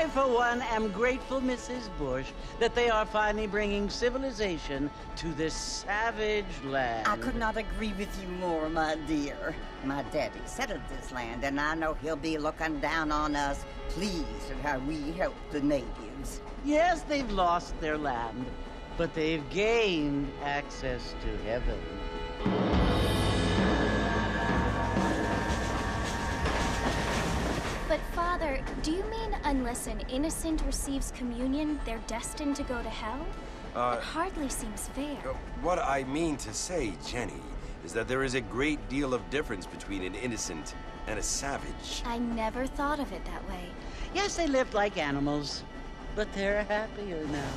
I, for one, am grateful, Mrs. Bush, that they are finally bringing civilization to this savage land. I could not agree with you more, my dear. My daddy settled this land, and I know he'll be looking down on us, pleased at how we help the natives. Yes, they've lost their land, but they've gained access to heaven. But, Father, do you mean unless an innocent receives communion, they're destined to go to hell? It hardly seems fair. What I mean to say, Jenny, is that there is a great deal of difference between an innocent and a savage. I never thought of it that way. Yes, they lived like animals, but they're happier now.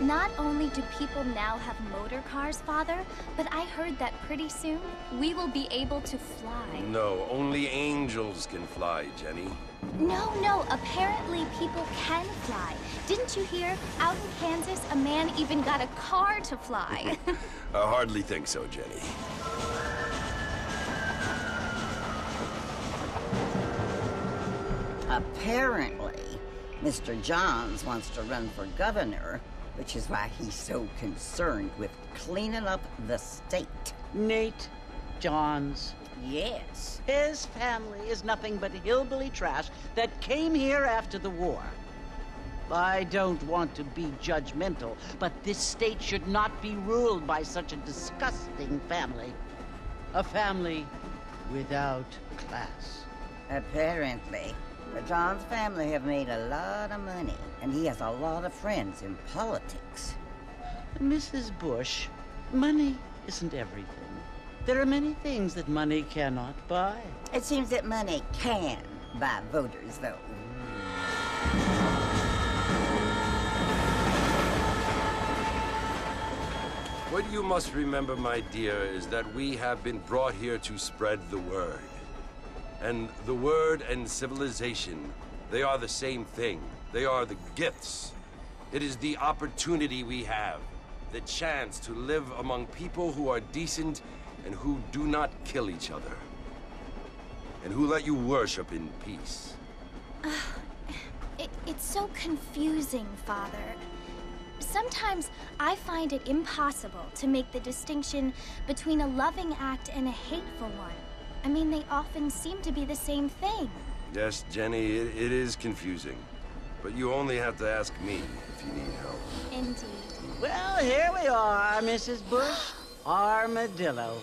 Not only do people now have motor cars, Father, but I heard that pretty soon we will be able to fly. No, only angels can fly, Jenny. No, apparently people can fly. Didn't you hear? Out in Kansas, a man even got a car to fly. I hardly think so, Jenny. Apparently, Mr. Johns wants to run for governor, which is why he's so concerned with cleaning up the state. Nate Johns. Yes. His family is nothing but hillbilly trash that came here after the war. I don't want to be judgmental, but this state should not be ruled by such a disgusting family. A family without class. Apparently. The Johns family have made a lot of money, and he has a lot of friends in politics. Mrs. Bush, money isn't everything. There are many things that money cannot buy. It seems that money can buy voters, though. What you must remember, my dear, is that we have been brought here to spread the word. And the word and civilization, they are the same thing. They are the gifts. It is the opportunity we have, the chance to live among people who are decent and who do not kill each other, and who let you worship in peace. It's so confusing, Father. Sometimes I find it impossible to make the distinction between a loving act and a hateful one. I mean, they often seem to be the same thing. Yes, Jenny, it is confusing. But you only have to ask me if you need help. Indeed. Well, here we are, Mrs. Bush. Armadillo.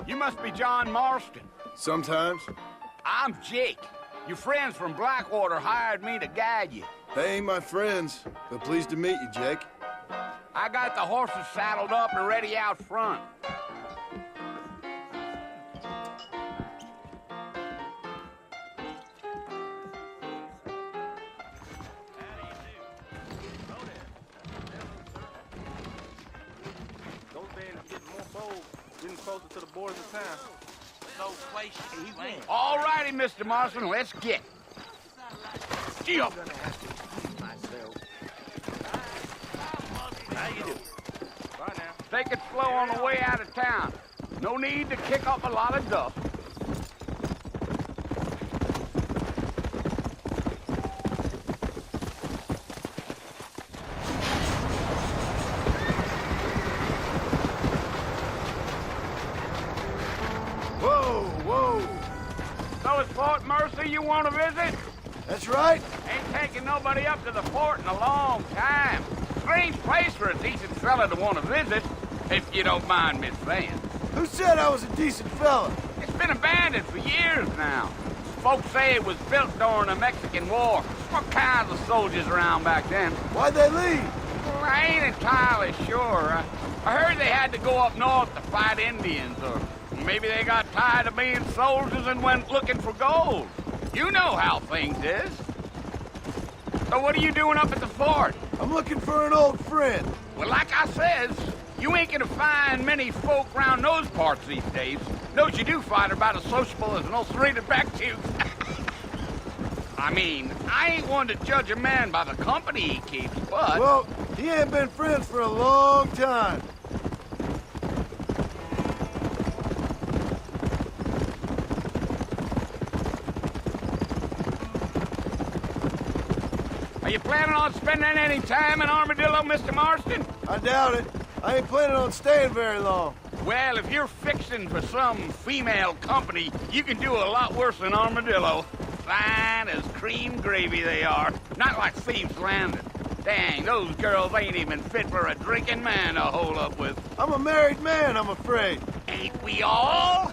You must be John Marston. Sometimes. I'm Jake. Your friends from Blackwater hired me to guide you. They ain't my friends, but pleased to meet you, Jake. I got the horses saddled up and ready out front. Getting closer to the borders of town. So places. All righty, Mr. Marston, let's get. Jump. How you doing? Bye now. Take it slow on the way out of town. No need to kick up a lot of dust. So it's Fort Mercy you want to visit? That's right. Ain't taken nobody up to the fort in a long time. Strange place for a decent fella to want to visit, if you don't mind me saying. Who said I was a decent fella? It's been abandoned for years now. Folks say it was built during the Mexican War. What kinds of soldiers around back then? Why'd they leave? Well, I ain't entirely sure. I heard they had to go up north to fight Indians, or maybe they got tired of being soldiers and went looking for gold. You know how things is. So what are you doing up at the fort? I'm looking for an old friend. Well, like I says, you ain't gonna find many folk around those parts these days. Those you do find are about as sociable as an ulcerated back tooth. I mean, I ain't one to judge a man by the company he keeps, but... Well, he ain't been friends for a long time. Are you planning on spending any time in Armadillo, Mr. Marston? I doubt it. I ain't planning on staying very long. Well, if you're fixing for some female company, you can do a lot worse than Armadillo. Fine as cream gravy they are. Not like Thieves Landing. Dang, those girls ain't even fit for a drinking man to hole up with. I'm a married man, I'm afraid. Ain't we all?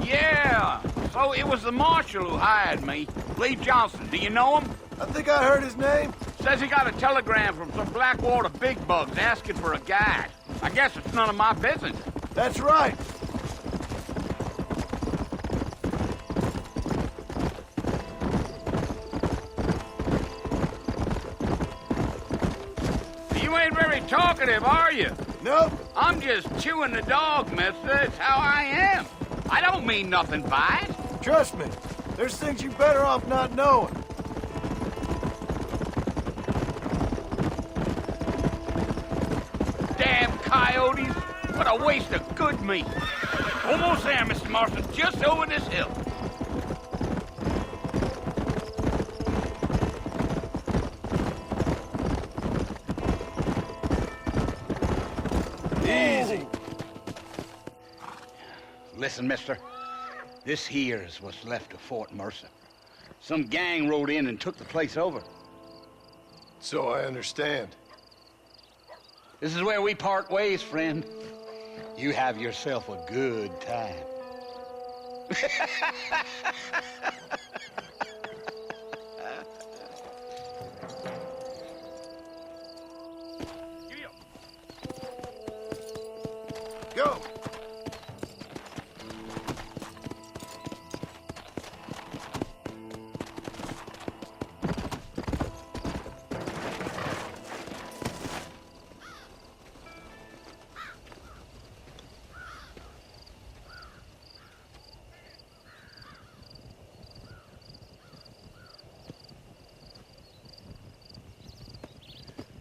Yeah. So it was the marshal who hired me. Lee Johnson. Do you know him? I think I heard his name. Says he got a telegram from some Blackwater big bugs asking for a guide. I guess it's none of my business. That's right. You ain't very talkative, are you? Nope. I'm just chewing the dog, mister. That's how I am. I don't mean nothing by it. Trust me. There's things you're better off not knowing. Damn coyotes. What a waste of good meat. Almost there, Mr. Marston. Just over this hill. Easy. Listen, mister. This here is what's left of Fort Mercer. Some gang rode in and took the place over. So I understand. This is where we part ways, friend. You have yourself a good time. Go.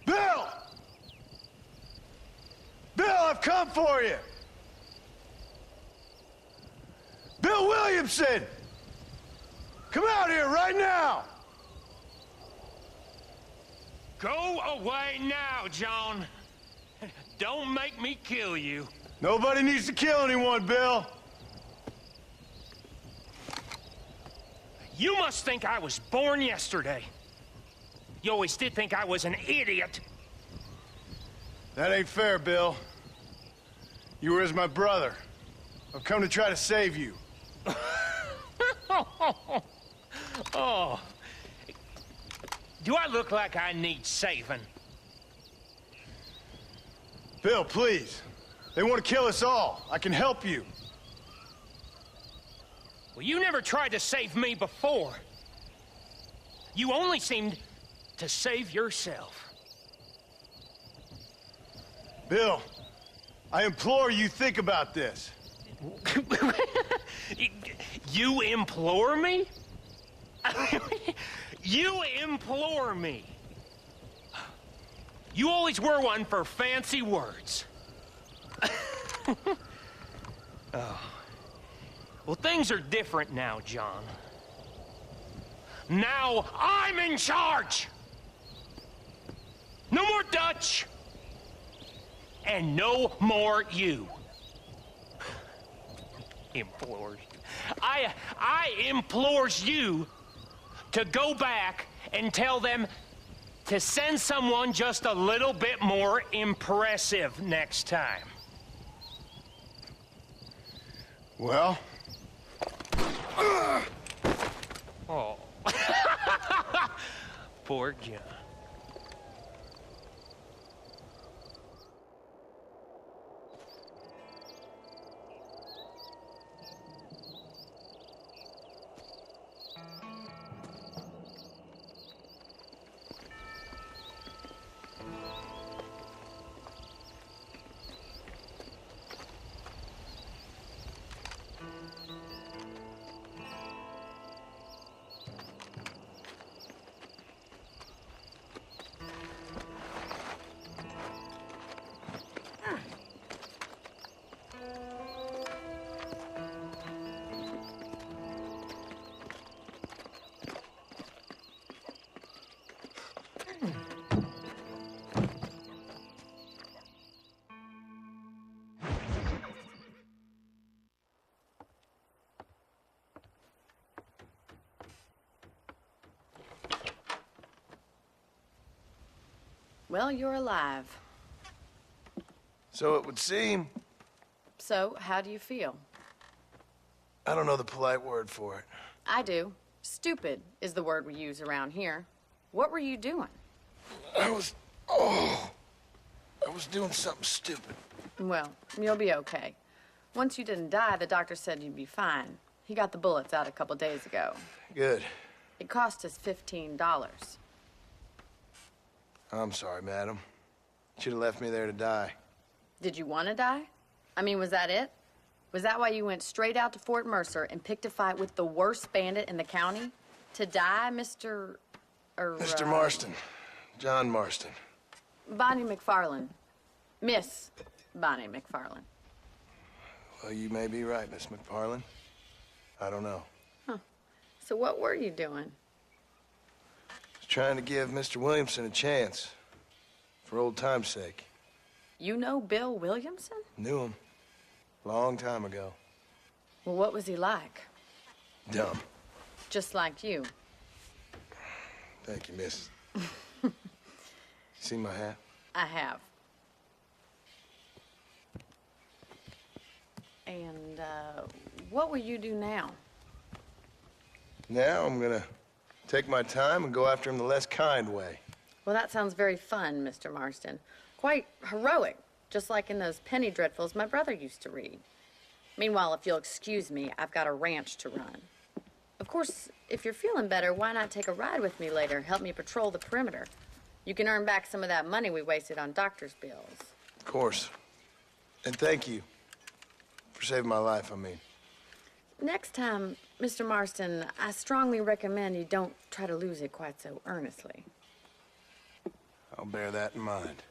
Bill! Bill, I've come for you! Bill Williamson! Come out here right now! Go away now, John. Don't make me kill you. Nobody needs to kill anyone, Bill. You must think I was born yesterday. You always did think I was an idiot. That ain't fair, Bill. You were as my brother. I've come to try to save you. Oh. Do I look like I need saving? Bill, please. They want to kill us all. I can help you. Well, you never tried to save me before. You only seemed to save yourself. Bill, I implore you think about this. You implore me? You implore me. You always were one for fancy words. Oh. Well, things are different now, John. Now I'm in charge! No much. And no more you. Implores. I implores you to go back and tell them to send someone just a little bit more impressive next time. Well? Oh. Poor John. Well, you're alive. So it would seem. So, how do you feel? I don't know the polite word for it. I do. Stupid is the word we use around here. What were you doing? I was doing something stupid. Well, you'll be okay. Once you didn't die, the doctor said you'd be fine. He got the bullets out a couple days ago. Good. It cost us $15. I'm sorry, madam. Should have left me there to die. Did you want to die? I mean, was that it? Was that why you went straight out to Fort Mercer and picked a fight with the worst bandit in the county? To die, Mr. Mr. Marston. John Marston. Bonnie McFarland. Miss Bonnie McFarland. Well, you may be right, Miss McFarland. I don't know. Huh. So what were you doing? Trying to give Mr. Williamson a chance. For old time's sake. You know Bill Williamson? Knew him. Long time ago. Well, what was he like? Dumb. Just like you. Thank you, miss. See my hat? I have. And, what will you do now? Now I'm gonna take my time and go after him the less kind way. Well, that sounds very fun, Mr. Marston. Quite heroic, just like in those penny dreadfuls my brother used to read. Meanwhile, if you'll excuse me, I've got a ranch to run. Of course, if you're feeling better, why not take a ride with me later? Help me patrol the perimeter. You can earn back some of that money we wasted on doctor's bills. Of course. And thank you for saving my life, I mean. Next time, Mr. Marston, I strongly recommend you don't try to lose it quite so earnestly. I'll bear that in mind.